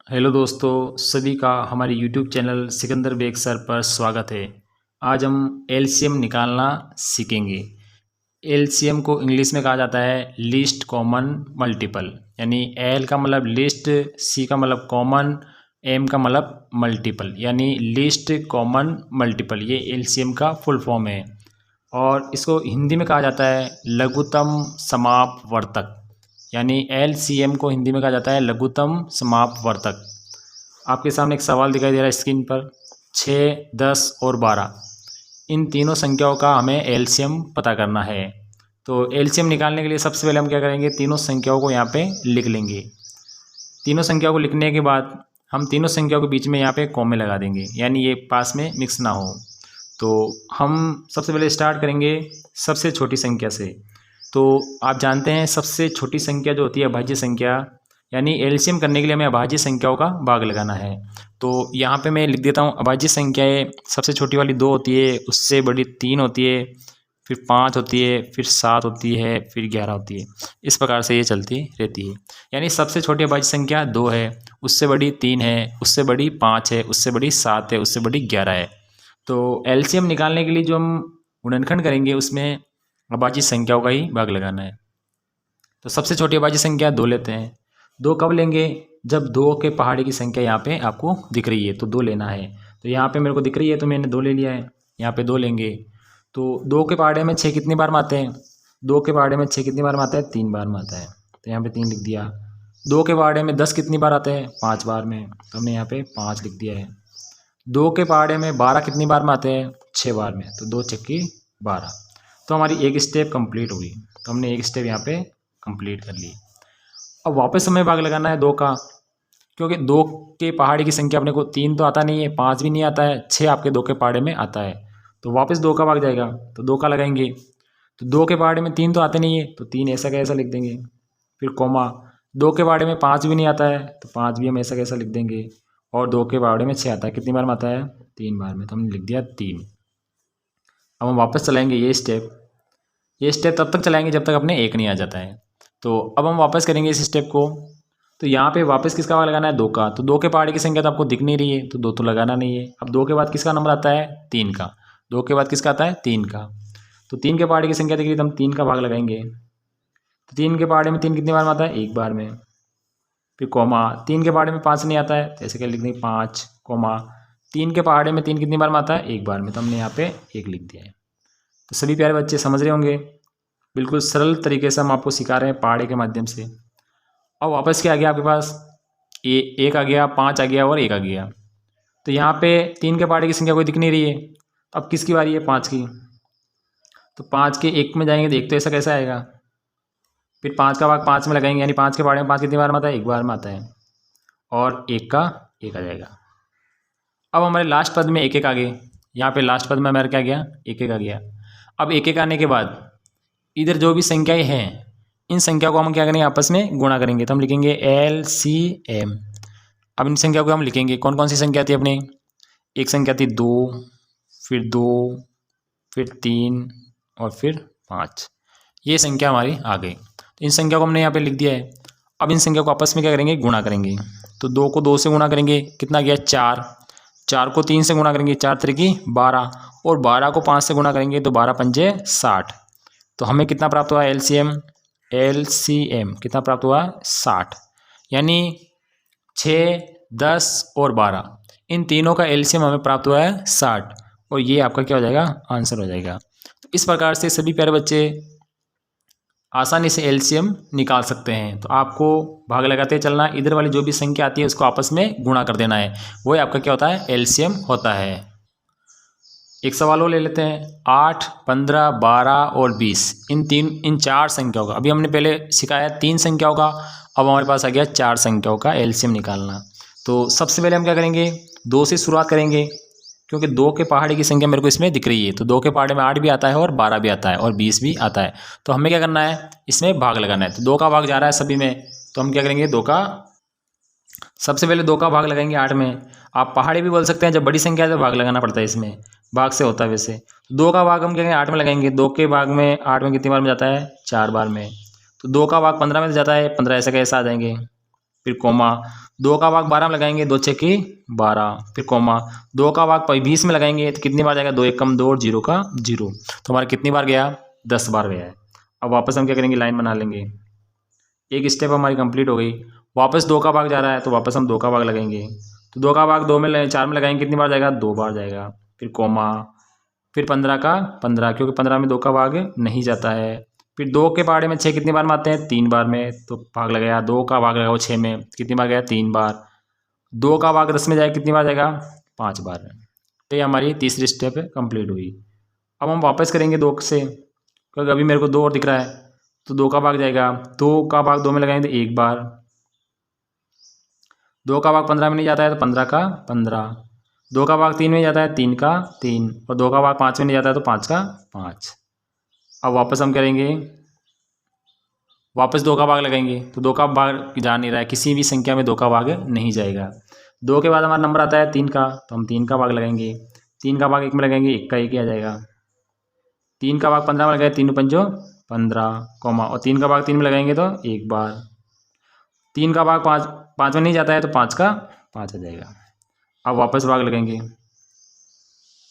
Hello दोस्तों, सभी का हमारे YouTube channel Sikandar Baig sir पर स्वागत है। आज हम एलसीएम निकालना सीखेंगे। एलसीएम को इंग्लिश में कहा जाता है लीस्ट कॉमन मल्टीपल, यानी एल का मतलब लिस्ट, सी का मतलब कॉमन, एम का मतलब मल्टीपल, यानी लीस्ट कॉमन मल्टीपल। ये एलसीएम का फुल फॉर्म है और इसको हिंदी में कहा जाता है लघुत्तम समापवर्तक, यानी एलसीएम को हिंदी में कहा जाता है लघुत्तम समापवर्तक। आपके सामने एक सवाल दिखाई दे रहा है स्क्रीन पर, 6, 10 और 12 इन तीनों संख्याओं का हमें एलसीएम पता करना है। तो एलसीएम निकालने के लिए सबसे पहले हम क्या करेंगे, तीनों संख्याओं को यहाँ पे लिख लेंगे। तीनों संख्याओं को लिखने के बाद हम तीनों संख्याओं के बीच में यहाँ पे कॉमे लगा देंगे, यानी ये पास में मिक्स ना हो। तो हम सबसे पहले स्टार्ट करेंगे सबसे छोटी संख्या से। तो आप जानते हैं सबसे छोटी संख्या जो होती है अभाज्य संख्या, यानी एलसीएम करने के लिए हमें अभाज्य संख्याओं का भाग लगाना है। तो यहाँ पे मैं लिख देता हूँ अभाज्य संख्याएं, सबसे छोटी वाली 2 होती है, उससे बड़ी 3 होती है, फिर 5 होती है, फिर 7 होती है, फिर 11 होती है। इस प्रकार से ये चलती रहती है। यानी सबसे छोटी अभाज्य संख्या 2 है, उससे बड़ी 3 है, उससे बड़ी 5 है, उससे बड़ी 7 है, उससे बड़ी 11 है। तो एलसीएम निकालने के लिए जो हम गुणनखंड करेंगे उसमें अभाज्य संख्याओं का ही भाग लगाना है। तो सबसे छोटी अभाज्य संख्या 2 लेते हैं। 2 कब लेंगे, जब 2 के पहाड़े की संख्या यहाँ पे आपको दिख रही है तो 2 लेना है। तो यहाँ पे मेरे को दिख रही है तो मैंने 2 ले लिया है, यहाँ पे 2 लेंगे। तो 2 के पहाड़े में 6 कितनी बार में आते हैं, 2 के पहाड़े में 6 कितनी बार में आता है, 3 बार में आता है, तो यहाँ पे 3 लिख दिया। 2 के पहाड़े में 10 कितनी बार आते हैं, 5 बार में, तो हमने यहाँ पे 5 लिख दिया है। 2 के पहाड़े में 12 कितनी बार में आते हैं, 6 बार में, तो 2 छक्की 12। तो हमारी एक स्टेप कंप्लीट हुई, तो हमने एक स्टेप यहाँ पे कंप्लीट कर ली। अब वापस हमें भाग लगाना है 2 का, क्योंकि 2 के पहाड़े की संख्या अपने को 3 तो आता नहीं है, 5 भी नहीं आता है, 6 आपके 2 के पहाड़े में आता है, तो वापस 2 का भाग जाएगा, तो 2 का लगाएंगे। तो 2 के पहाड़े में 3 तो आते नहीं है, तो 3 ऐसा कैसा लिख देंगे। फिर कोमा, 2 के पहाड़े में 5 भी नहीं आता है, तो 5 भी हम ऐसा कैसा लिख देंगे। और 2 के पहाड़े में 6 आता है, कितनी बार में आता है, 3 बार में, तो हमने लिख दिया 3। अब हम वापस चलाएंगे ये स्टेप तब तक चलाएंगे जब तक अपने 1 नहीं आ जाता है। तो अब हम वापस करेंगे इस स्टेप को। तो यहाँ पे वापस किसका भाग लगाना है, 2 का। तो 2 के पहाड़े की संख्या तो आपको दिख नहीं रही है, तो 2 तो लगाना नहीं है। अब 2 के बाद किसका नंबर आता है, 3 का। 2 के बाद किसका आता है, 3 का। तो 3 के पहाड़े की संख्या दिख रही है तो हम 3 का भाग लगाएंगे। तो 3 के पहाड़े में 3 कितनी बार में आता है, 1 बार में। फिर कोमा, 3 के पहाड़े में 5 नहीं आता है, तो ऐसे क्या लिख देंगे, 5 कोमा 3 के पहाड़े में 3 कितनी बार में आता है, 1 बार में, तो हमने यहाँ पे 1 लिख दिया है। तो सभी प्यारे बच्चे समझ रहे होंगे, बिल्कुल सरल तरीके से हम आपको सिखा रहे हैं पहाड़े के माध्यम से। अब वापस क्या आ गया आपके पास, 1 आ गया, 5 आ गया और 1 आ गया। तो यहाँ पे 3 के पहाड़े की संख्या कोई दिख नहीं रही है। अब किसकी बारी है, 5 की। तो 5 के 1 में जाएंगे तो 1 तो ऐसा कैसे आएगा। फिर 5 का भाग 5 में लगाएंगे, यानी 5 के पहाड़े में 5 कितनी बार में आता है, 1 बार में आता है, और 1 का 1 आ जाएगा। अब हमारे लास्ट पद में 1 1 आ गए। यहाँ पे लास्ट पद में हमारा क्या गया, 1 1 आ गया। अब 1 1 आने के बाद इधर जो भी संख्याएं हैं इन संख्या को हम क्या करेंगे, आपस में गुणा करेंगे। तो हम लिखेंगे LCM। अब इन संख्या को हम लिखेंगे, कौन कौन सी संख्या थी अपने, एक संख्या थी 2, फिर 2, फिर 3 और फिर 5। ये संख्या हमारी आ गई। तो इन संख्या को हमने यहाँ पे लिख दिया है। अब इन संख्या को आपस में क्या करेंगे, गुणा करेंगे। तो 2 को 2 से गुणा करेंगे, कितना गया, 4। 4 को 3 से गुणा करेंगे, 4 त्रिकी 12, और 12 को 5 से गुणा करेंगे तो 12 पंजे 60। तो हमें कितना प्राप्त हुआ, LCM कितना प्राप्त हुआ, 60। यानी 6, 10 और 12 इन तीनों का LCM हमें प्राप्त हुआ है 60, और ये आपका क्या हो जाएगा, आंसर हो जाएगा। तो इस प्रकार से सभी प्यारे बच्चे आसानी से LCM निकाल सकते हैं। तो आपको भाग लगाते चलना, इधर वाली जो भी संख्या आती है उसको आपस में गुणा कर देना है, वही आपका क्या होता है, LCM होता है। एक सवाल और ले लेते हैं, 8, 15, 12 और 20 इन 4 संख्याओं का, अभी हमने पहले सिखाया 3 संख्याओं का, अब हमारे पास आ गया 4 संख्याओं का LCM निकालना। तो सबसे पहले हम क्या करेंगे, 2 से शुरुआत करेंगे, क्योंकि 2 के पहाड़े की संख्या मेरे को इसमें दिख रही है। तो 2 के पहाड़े में 8 भी आता है और 12 भी आता है और 20 भी आता है। तो हमें क्या करना है, इसमें भाग लगाना है। तो 2 का भाग जा रहा है सभी में, तो हम क्या करेंगे, सबसे पहले 2 का भाग लगाएंगे 8 में। आप पहाड़ी भी बोल सकते हैं, जब बड़ी संख्या है तो भाग लगाना पड़ता है, इसमें भाग से होता है वैसे। 2 का भाग हम क्या करेंगे, 8 में लगाएंगे। 2 के भाग में 8 में कितनी बार में जाता है, 4 बार में। तो 2 का भाग 15 में जाता है, 15 ऐसा कैसा आ जाएंगे। फिर कोमा, 2 का भाग 12 में लगाएंगे, 2 6 की 12, फिर कोमा, 2 का भाग 20 में लगाएंगे तो कितनी बार जाएगा, 2 1 कम 2 और 0 का 0, तो हमारा कितनी बार गया, 10 बार गया है। अब वापस हम क्या करेंगे, लाइन बना लेंगे, एक स्टेप हमारी कंप्लीट हो गई। वापस 2 का भाग जा रहा है तो वापस हम 2 का भाग लगाएंगे, तो 2 का भाग 2 में 4 में लगाएंगे, कितनी बार जाएगा, 2 बार जाएगा, फिर कोमा, फिर 15 का 15, क्योंकि 15 में 2 का भाग नहीं जाता है, फिर 2 के पहाड़े में 6 कितनी बार में आते हैं, 3 बार में, तो भाग लगाया, 2 का भाग लगाओ 6 में, कितनी बार गया, 3 बार, 2 का भाग 10 में जाएगा, कितनी बार जाएगा, 5 बार। तो ये हमारी तीसरी स्टेप कंप्लीट हुई। अब हम वापस करेंगे 2 से, क्योंकि अभी मेरे को 2 और दिख रहा है, तो 2 का भाग जाएगा, 2 का भाग 2 में लगाएंगे तो 1 बार, 2 का भाग 15 में नहीं जाता है तो 15 का 15, 2 का भाग 3 में जाता है, 3 का 3, और 2 का भाग 5 में नहीं जाता है तो 5 का 5। अब वापस हम करेंगे, वापस 2 का भाग लगाएंगे, तो 2 का भाग जा नहीं रहा है, किसी भी संख्या में 2 का भाग नहीं जाएगा। 2 के बाद हमारा नंबर आता है 3 का, तो हम 3 का भाग लगाएंगे, 3 का भाग 1 में लगाएंगे, 1 का 1 ही आ जाएगा। 3 का भाग 15 में लगाएंगे, 3 पंजो 15, कोमा, और 3 का भाग 3 में लगाएंगे तो 1 बार, 3 का भाग 5 में नहीं जाता है तो 5 का 5 आ जाएगा। अब वापस भाग लगाएंगे,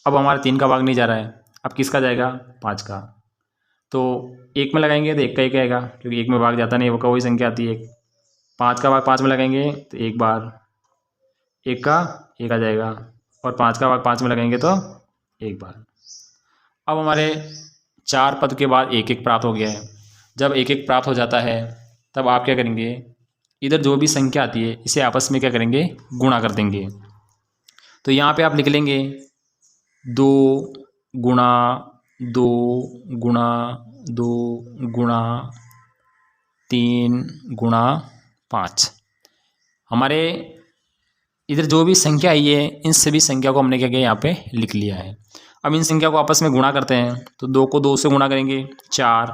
अब हमारा 3 का भाग नहीं जा रहा है, अब किसका जाएगा, 5 का, तो 1 में लगाएंगे तो 1 का 1 आएगा, क्योंकि 1 में भाग जाता नहीं, वो का वही संख्या आती है 1। 5 का भाग 5 में लगाएंगे तो 1 बार, 1 का 1 आ जाएगा, और 5 का भाग 5 में लगाएंगे तो 1 बार। अब हमारे 4 पद के बाद 1 1 प्राप्त हो गया है। जब 1 1 प्राप्त हो जाता है तब आप क्या करेंगे, इधर जो भी संख्या आती है इसे आपस में क्या करेंगे, गुणा कर देंगे। तो यहाँ पे आप निकलेंगे 2 गुणा 2 गुणा 2 गुणा 3 गुणा 5। हमारे इधर जो भी संख्या आई है इन सभी संख्या को हमने क्या किया, यहाँ पे लिख लिया है। अब इन संख्या को आपस में गुणा करते हैं, तो 2 को 2 से गुणा करेंगे 4,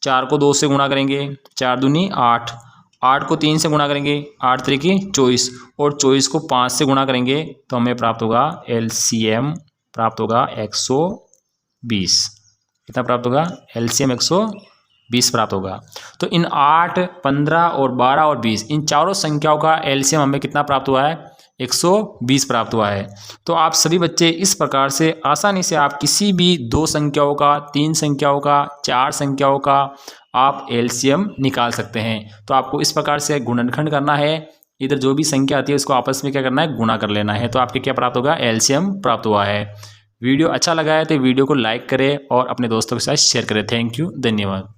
4 को 2 से गुणा करेंगे 4 दूनी 8, 8 को 3 से गुणा करेंगे 8 त्रिकी 24, और 24 को 5 से गुणा करेंगे तो हमें प्राप्त होगा LCM प्राप्त होगा 120। कितना प्राप्त होगा, LCM 120 प्राप्त होगा। तो इन 8, 15 और 12 और 20 इन चारों संख्याओं का LCM हमें कितना प्राप्त हुआ है, 120 प्राप्त हुआ है। तो आप सभी बच्चे इस प्रकार से आसानी से आप किसी भी 2 संख्याओं का, 3 संख्याओं का, 4 संख्याओं का आप LCM निकाल सकते हैं। तो आपको इस प्रकार से गुणनखंड करना है, इधर जो भी संख्या आती है उसको आपस में क्या करना है, गुणा कर लेना है, तो आपके क्या प्राप्त होगा, LCM प्राप्त हुआ है। वीडियो अच्छा लगा है तो वीडियो को लाइक करें और अपने दोस्तों के साथ शेयर करें। थैंक यू, धन्यवाद।